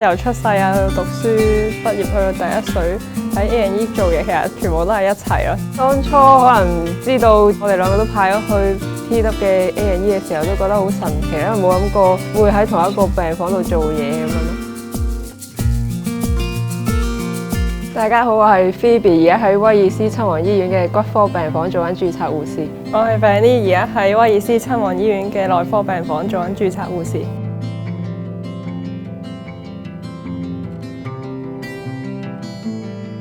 由出世啊，去到讀書、畢業去到第一歲喺 A&E 做嘢，其實全部都係一齊咯。當初可能知道我哋兩個都派咗去 PW 嘅 A&E 嘅時候，都覺得好神奇，因為冇諗過會喺同一個病房度做嘢咁樣咯。大家好，我係 Phoebe， 而家喺威爾斯親王醫院嘅骨科病房做緊註冊護士。我係 Fanny， 而家喺威爾斯親王醫院嘅內科病房做緊註冊護士。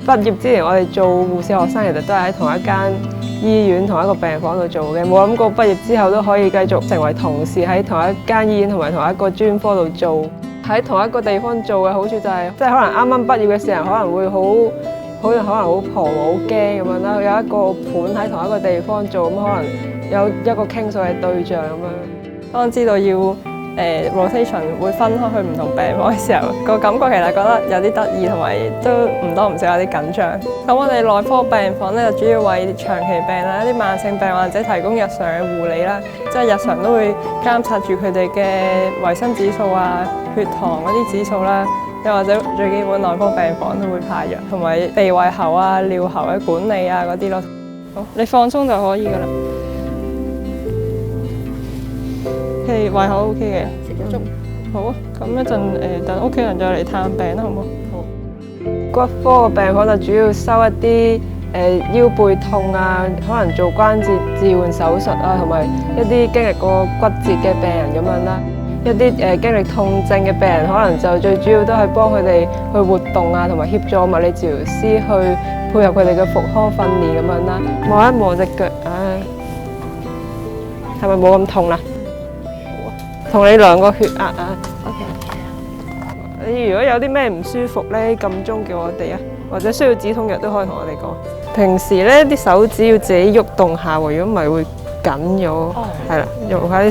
畢業之前，我哋做護士學生，其實都係喺同一間醫院、同一個病房度做嘅。冇諗過畢業之後都可以繼續成為同事，喺同一間醫院同埋同一個專科度做。喺同一個地方做嘅好處就係，即係可能啱啱畢業嘅時候，可能會可能好彷徨、好驚咁樣啦。有一個伴喺同一個地方做，咁可能有一個傾訴嘅對象咁樣。當知道要rotation 會分開去唔同病房嘅時候，個感覺其實覺得有啲得意，同埋都唔多唔少有啲緊張。咁我哋內科病房咧就主要為長期病啦、一啲慢性病患者提供日常嘅護理啦，即係日常都會監察住佢哋嘅維生指數啊、血糖嗰啲指數啦，又或者最基本內科病房都會派藥，同埋鼻胃喉啊、尿喉嘅管理啊嗰啲咯。好，你放鬆就可以噶啦。胃口 OK 嘅，食咗粥。好啊，咁一陣等屋企人再嚟探病啦，好唔好？好。骨科嘅病房就主要收一啲腰背痛啊，可能做關節置換手術啊，同埋一啲經歷過骨折嘅病人咁樣啦。一啲經歷痛症嘅病人，可能就最主要都係幫佢哋去活動啊，同埋協助物理治療師去配合佢哋嘅復康訓練咁樣啦。望一望隻腳，唉，係咪冇咁痛啦？同你量個血壓啊 ，OK。你如果有啲咩唔舒服咧，撳鐘叫我哋啊，或者需要止痛藥都可以同我哋講。平時咧啲手指要自己喐動下喎，如果唔係會緊咗，係啦，用下啲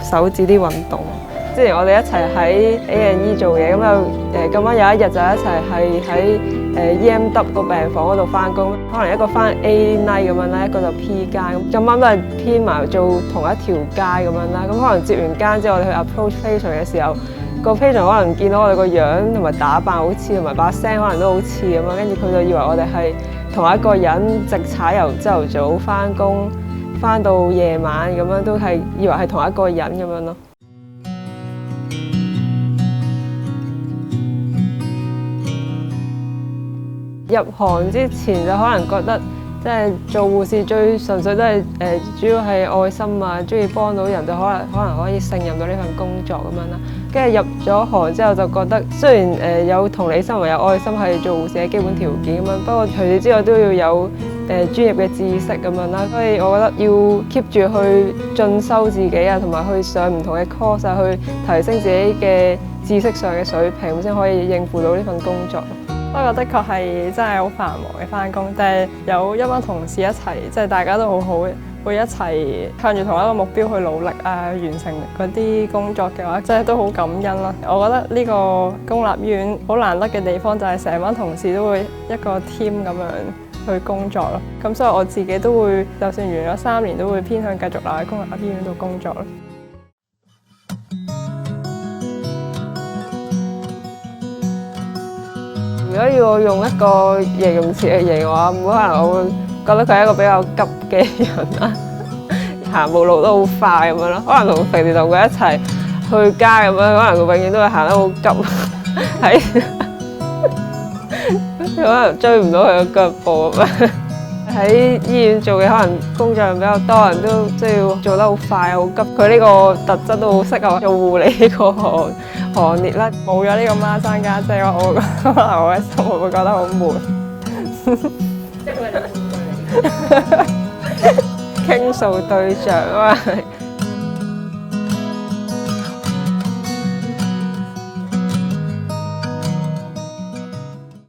手指啲運動。之前我哋一齊喺 A&E 做嘢，咁又咁啱有一日就一齊係喺EMW 個病房嗰度翻工，可能一個翻 A night 咁樣啦，一個就 P 間，咁啱都係編埋做同一條街咁樣啦。咁可能接完間之後，我哋去 approach patient 嘅時候，個 patient 可能見到我哋個樣同埋打扮好似，同埋把聲可能都好似咁樣，跟住佢就以為我哋係同一個人，直踩由朝頭早翻工翻到夜晚咁樣，都係以為係同一個人咁樣咯。入行之前就可能覺得，即係做護士最純粹都係主要係愛心啊，中意幫到人就可能可以勝任到呢份工作咁樣啦。跟住入咗行之後就覺得，雖然有同理心同有愛心係做護士嘅基本條件咁樣，不過除此之外都要有專業嘅知識咁樣啦。所以我覺得要 keep 住去進修自己啊，同埋去上唔同嘅 course 啊，去提升自己嘅知識上嘅水平，咁先可以應付到呢份工作。不過的確係真係好繁忙嘅返工，但係有一班同事一齊，即係大家都好好嘅，會一齊向住同一個目標去努力啊，完成嗰啲工作嘅話，即係都好感恩啦。我覺得呢個公立醫院好難得嘅地方就係成班同事都會一個 team 咁樣去工作咯。咁所以我自己都會，就算完咗3年，都會偏向繼續留喺公立醫院度工作咯。如果要我用一個形容詞嚟形容嘅話，可能我會覺得佢係一個比較急嘅人啦，行步路都好快咁樣咯。可能同平時同佢一齊去街咁樣，可能佢永遠都會行得好急，可能追唔到佢嘅腳步咁樣。喺醫院做嘅可能工作量比較多，人都即係要做得好快好急。佢呢個特質都好適合做護理呢個行列啦。冇咗呢個孖生家姐，我嘅生活會覺得好悶。傾訴對象啊嘛。